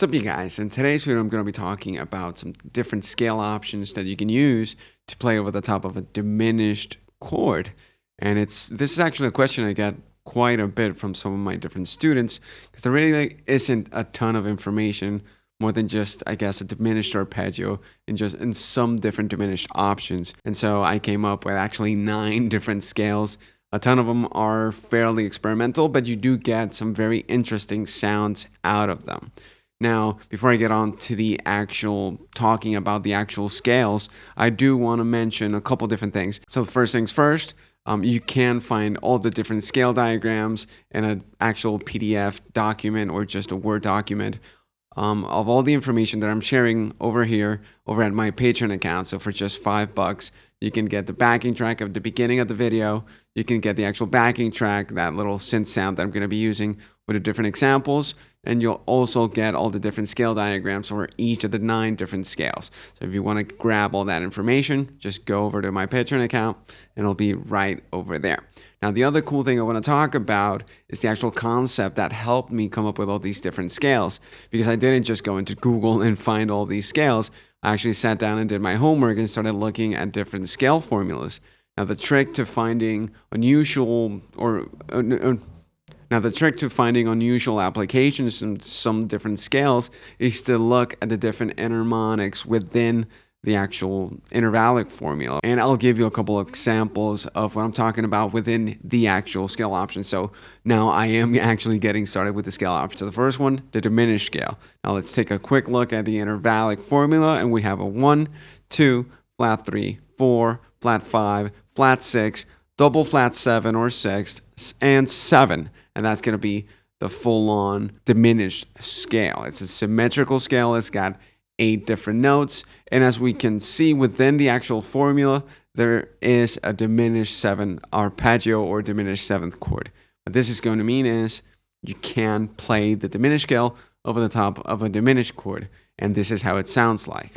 What's up, you guys? In today's video, I'm going to be talking about some different scale options that you can use to play over the top of a diminished chord. And this is actually a question I get quite a bit from some of my different students, because there really isn't a ton of information more than just, I guess, a diminished arpeggio and some different diminished options. And so I came up with actually 9 different scales. A ton of them are fairly experimental, but you do get some very interesting sounds out of them. Now, before I get on to the actual talking about the actual scales, I do want to mention a couple different things. So the first things first, you can find all the different scale diagrams in an actual PDF document or just a Word document of all the information that I'm sharing over here, over at my Patreon account. So for just $5, you can get the backing track of the beginning of the video. You can get the actual backing track, that little synth sound that I'm going to be using with the different examples. And you'll also get all the different scale diagrams for each of the 9 different scales. So if you want to grab all that information, just go over to my Patreon account and it'll be right over there. Now, the other cool thing I want to talk about is the actual concept that helped me come up with all these different scales, because I didn't just go into Google and find all these scales. I actually sat down and did my homework and started looking at different scale formulas. Now, the trick to finding unusual applications in some different scales is to look at the different enharmonics within the actual intervallic formula. And I'll give you a couple of examples of what I'm talking about within the actual scale option. So now I am actually getting started with the scale option. So the first one, the diminished scale. Now let's take a quick look at the intervallic formula, and we have a 1, 2, flat 3, 4, flat 5, flat 6, double flat 7 or 6, and 7. And that's going to be the full-on diminished scale. It's a symmetrical scale. It's got 8 different notes. And as we can see within the actual formula, there is a diminished 7 arpeggio or diminished 7th chord. What this is going to mean is you can play the diminished scale over the top of a diminished chord. And this is how it sounds like.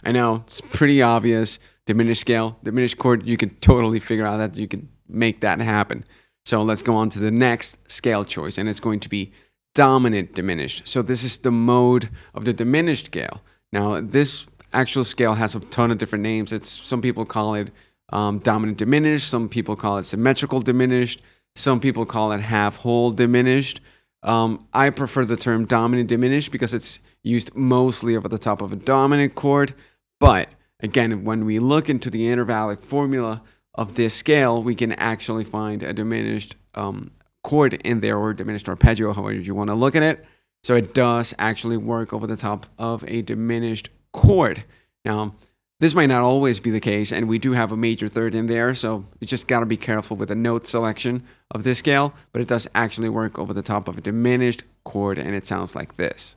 I know it's pretty obvious. Diminished scale, diminished chord, you can totally figure out that you can make that happen. So let's go on to the next scale choice, and it's going to be dominant diminished. So this is the mode of the diminished scale. Now, this actual scale has a ton of different names. Some people call it dominant diminished. Some people call it symmetrical diminished. Some people call it half-whole diminished. I prefer the term dominant diminished because it's used mostly over the top of a dominant chord. But again, when we look into the intervallic formula of this scale, we can actually find a diminished chord in there, or diminished arpeggio, however you want to look at it. So it does actually work over the top of a diminished chord. Now, this might not always be the case, and we do have a major third in there, so you just got to be careful with the note selection of this scale, but it does actually work over the top of a diminished chord, and it sounds like this.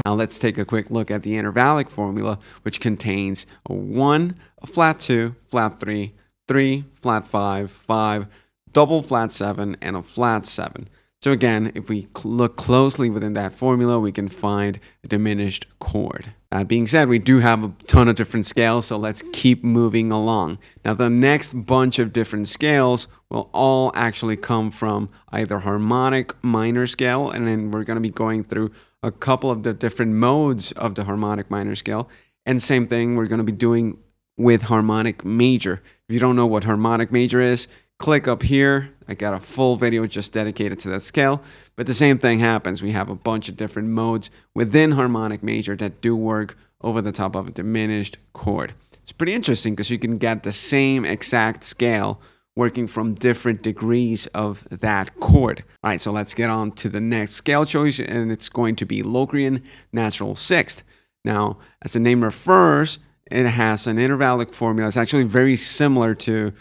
Now let's take a quick look at the intervallic formula, which contains a 1, a flat 2, flat 3, 3, flat 5, 5, double flat 7, and a flat 7. So again, if we look closely within that formula, we can find a diminished chord. That being said, we do have a ton of different scales, so let's keep moving along. Now, the next bunch of different scales will all actually come from either harmonic minor scale, and then we're going to be going through a couple of the different modes of the harmonic minor scale. And same thing we're going to be doing with harmonic major. If you don't know what harmonic major is, click up here. I got a full video just dedicated to that scale. But the same thing happens. We have a bunch of different modes within harmonic major that do work over the top of a diminished chord. It's pretty interesting because you can get the same exact scale working from different degrees of that chord. All right, so let's get on to the next scale choice, and it's going to be Locrian natural sixth. Now, as the name refers, it has an intervallic formula. It's actually very similar to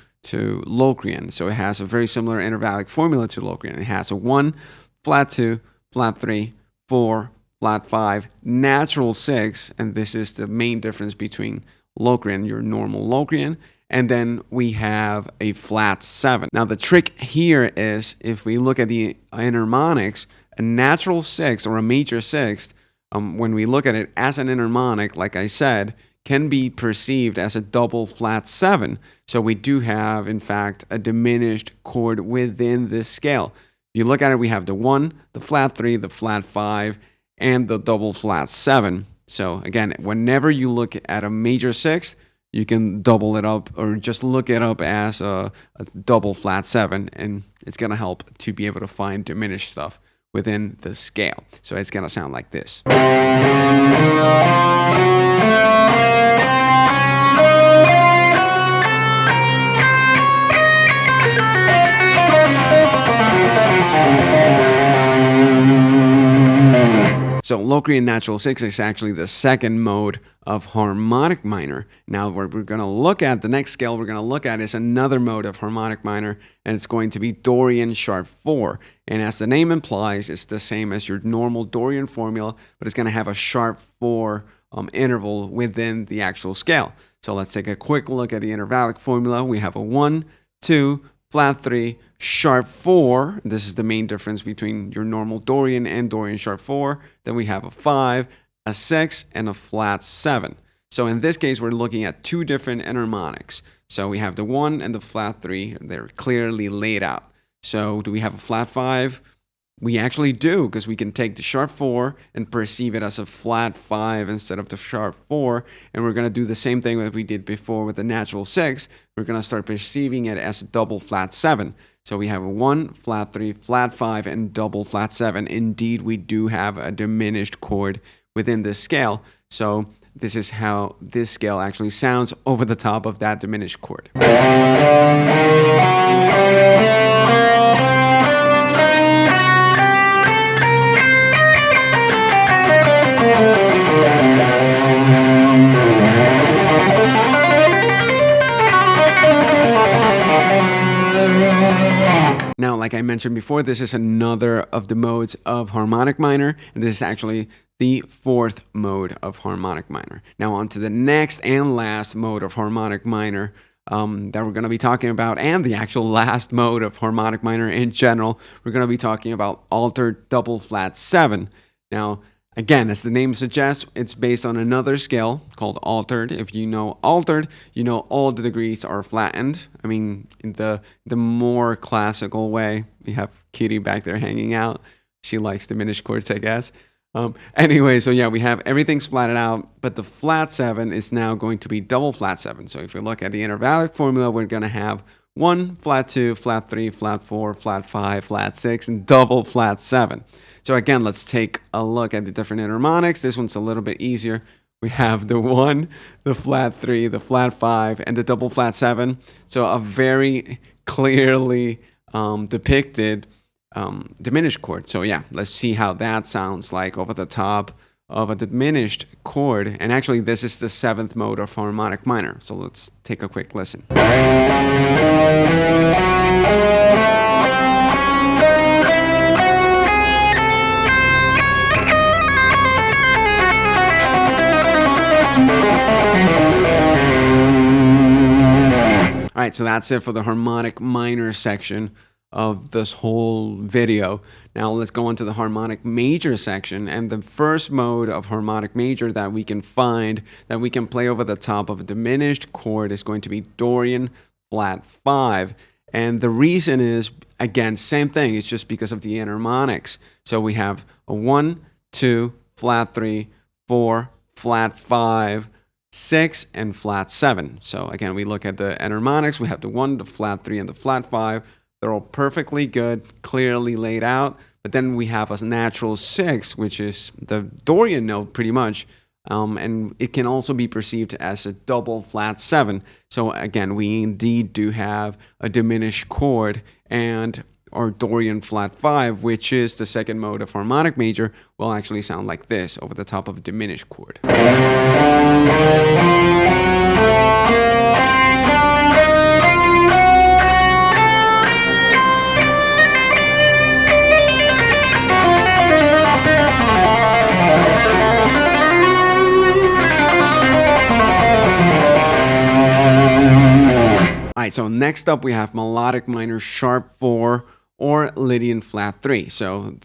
Locrian. So it has a very similar intervallic formula to Locrian. It has a 1, flat 2, flat 3, 4, flat 5, natural 6, and this is the main difference between Locrian, your normal Locrian, and then we have a flat 7. Now the trick here is if we look at the enharmonics, a natural 6 or a major 6th, when we look at it as an enharmonic, like I said, can be perceived as a double flat 7. So we do have, in fact, a diminished chord within this scale. If you look at it, we have the 1, the flat 3, the flat 5, and the double flat 7. So again, whenever you look at a major 6th, you can double it up or just look it up as a double flat 7, and it's going to help to be able to find diminished stuff within the scale. So it's going to sound like this. So Locrian natural 6 is actually the second mode of harmonic minor. Now what we're going to look at, the next scale we're going to look at is another mode of harmonic minor, and it's going to be Dorian sharp 4. And as the name implies, it's the same as your normal Dorian formula, but it's going to have a sharp 4 interval within the actual scale. So let's take a quick look at the intervallic formula. We have a 1, 2, flat 3, sharp 4. This is the main difference between your normal Dorian and Dorian sharp 4. Then we have a 5, a 6, and a flat 7. So in this case, we're looking at two different enharmonics. So we have the 1 and the flat 3. They're clearly laid out. So do we have a flat 5? We actually do, because we can take the sharp 4 and perceive it as a flat 5 instead of the sharp 4. And we're going to do the same thing that we did before with the natural 6. We're going to start perceiving it as a double flat 7. So we have a 1, flat 3, flat 5, and double flat 7. Indeed, we do have a diminished chord within this scale. So this is how this scale actually sounds over the top of that diminished chord. Now, like I mentioned before, this is another of the modes of harmonic minor, and this is actually the fourth mode of harmonic minor. Now on to the next and last mode of harmonic minor that we're going to be talking about, and the actual last mode of harmonic minor in general. We're going to be talking about altered double flat 7. Now, again, as the name suggests, it's based on another scale called altered. If you know altered, you know all the degrees are flattened. I mean, in the more classical way. We have Kitty back there hanging out. She likes diminished chords, I guess. Anyway, so yeah, we have everything's flatted out, but the flat 7 is now going to be double flat 7. So if we look at the intervallic formula, we're going to have 1, flat 2, flat 3, flat 4, flat 5, flat 6, and double flat 7. So again, let's take a look at the different enharmonics. This one's a little bit easier. We have the 1, the flat 3, the flat 5, and the double flat 7. So a very clearly depicted diminished chord. So yeah, let's see how that sounds like over the top of a diminished chord. And actually, this is the seventh mode of harmonic minor. So let's take a quick listen. All right, so that's it for the harmonic minor section of this whole video. Now let's go on to the harmonic major section, and the first mode of harmonic major that we can find that we can play over the top of a diminished chord is going to be Dorian flat 5. And the reason is, again, same thing, it's just because of the enharmonics. So we have a 1, 2, flat 3, 4, flat 5, 6, and flat 7. So again, we look at the enharmonics. We have the 1, the flat 3, and the flat 5. They're all perfectly good, clearly laid out. But then we have a natural 6, which is the Dorian note pretty much. And it can also be perceived as a double flat 7. So again, we indeed do have a diminished chord, and our Dorian flat 5, which is the second mode of harmonic major, will actually sound like this over the top of a diminished chord. All right, so next up we have Melodic Minor Sharp 4 or Lydian Flat 3. So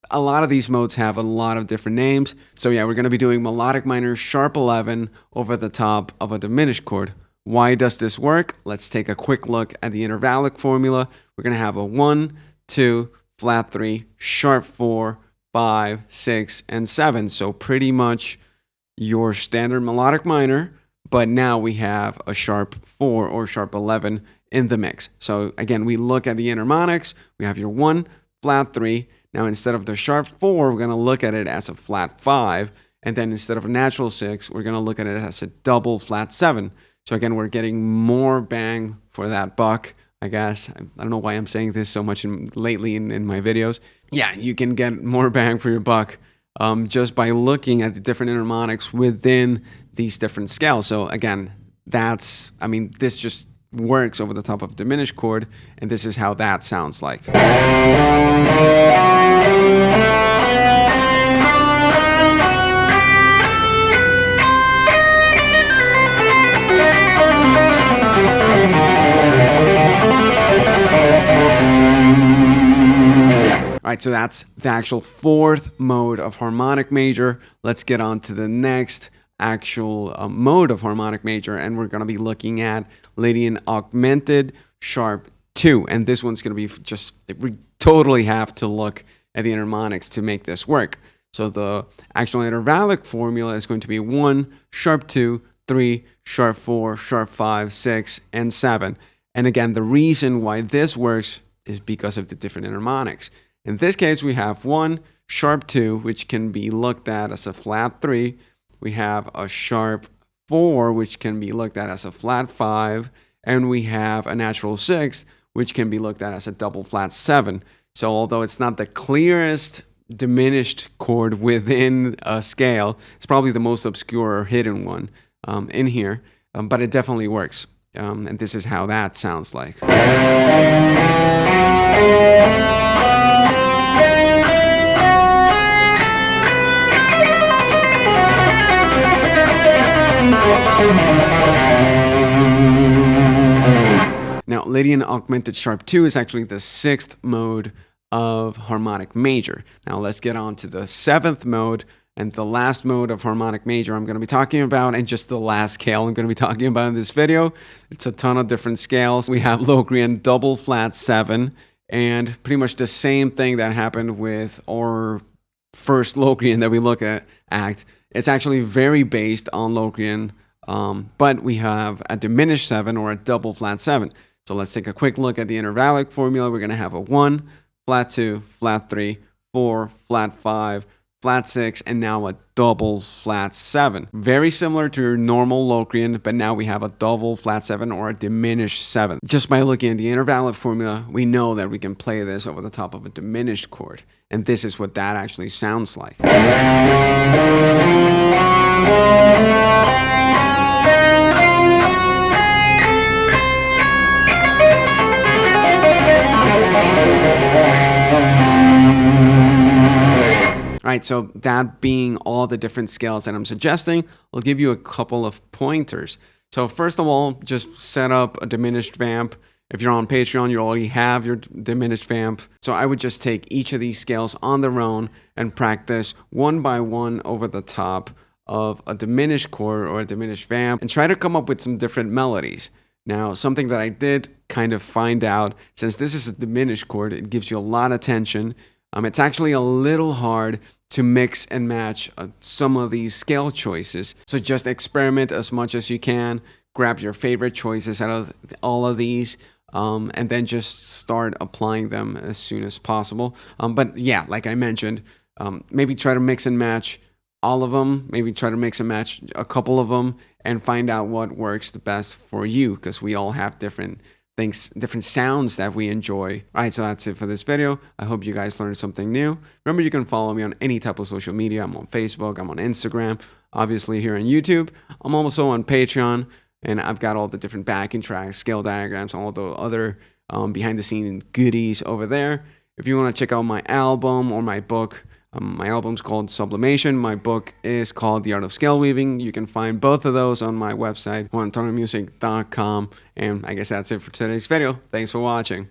a lot of these modes have a lot of different names. So yeah, we're going to be doing Melodic Minor Sharp 11 over the top of a diminished chord. Why does this work? Let's take a quick look at the intervallic formula. We're going to have a 1, 2, flat 3, sharp 4, 5, 6, and 7. So pretty much your standard melodic minor, but now we have a sharp 4 or sharp 11 in the mix. So again, we look at the enharmonics. We have your 1, flat 3. Now instead of the sharp 4, we're going to look at it as a flat 5. And then instead of a natural 6, we're going to look at it as a double flat 7. So again, we're getting more bang for that buck, I guess. I don't know why I'm saying this so much lately in my videos. Yeah, you can get more bang for your buck just by looking at the different enharmonics within these different scales. So again, this just works over the top of a diminished chord, and this is how that sounds like. All right, so that's the actual fourth mode of harmonic major. Let's get on to the next actual mode of harmonic major, and we're going to be looking at Lydian Augmented Sharp 2. And this one's going to be we totally have to look at the enharmonics to make this work. So the actual intervallic formula is going to be 1, sharp 2, 3, sharp 4, sharp 5, 6, and 7. And again, the reason why this works is because of the different enharmonics. In this case, we have 1, sharp 2, which can be looked at as a flat 3. We have a sharp 4, which can be looked at as a flat 5. And we have a natural 6, which can be looked at as a double flat 7. So although it's not the clearest diminished chord within a scale, it's probably the most obscure or hidden one in here, but it definitely works. And this is how that sounds like. Now, Lydian Augmented Sharp 2 is actually the 6th mode of harmonic major. Now, let's get on to the 7th mode and the last mode of harmonic major I'm going to be talking about, and just the last scale I'm going to be talking about in this video. It's a ton of different scales. We have Locrian double flat 7, and pretty much the same thing that happened with our first Locrian that we look at. It's actually very based on Locrian, but we have a diminished 7 or a double flat 7. So let's take a quick look at the intervallic formula. We're going to have a 1, flat 2, flat 3, 4, flat 5, flat 6, and now a double flat 7. Very similar to your normal Locrian, but now we have a double flat 7 or a diminished 7. Just by looking at the intervallic formula, we know that we can play this over the top of a diminished chord. And this is what that actually sounds like. All right, so that being all the different scales that I'm suggesting, I'll give you a couple of pointers. So first of all, just set up a diminished vamp. If you're on Patreon, you already have your diminished vamp. So I would just take each of these scales on their own and practice one by one over the top of a diminished chord or a diminished vamp and try to come up with some different melodies. Now, something that I did kind of find out, since this is a diminished chord, it gives you a lot of tension. It's actually a little hard to mix and match some of these scale choices. So just experiment as much as you can. Grab your favorite choices out of all of these, and then just start applying them as soon as possible. But yeah, like I mentioned, maybe try to mix and match all of them. Maybe try to mix and match a couple of them and find out what works the best for you, because we all have different things, different sounds that we enjoy. All right, so that's it for this video. I hope you guys learned something new. Remember, you can follow me on any type of social media. I'm on Facebook, I'm on Instagram, obviously here on YouTube. I'm also on Patreon, and I've got all the different backing tracks, scale diagrams, all the other behind the scenes goodies over there. If you want to check out my album or my book, My album's called Sublimation. My book is called The Art of Scale Weaving. You can find both of those on my website, juanantoniomusic.com. And I guess that's it for today's video. Thanks for watching.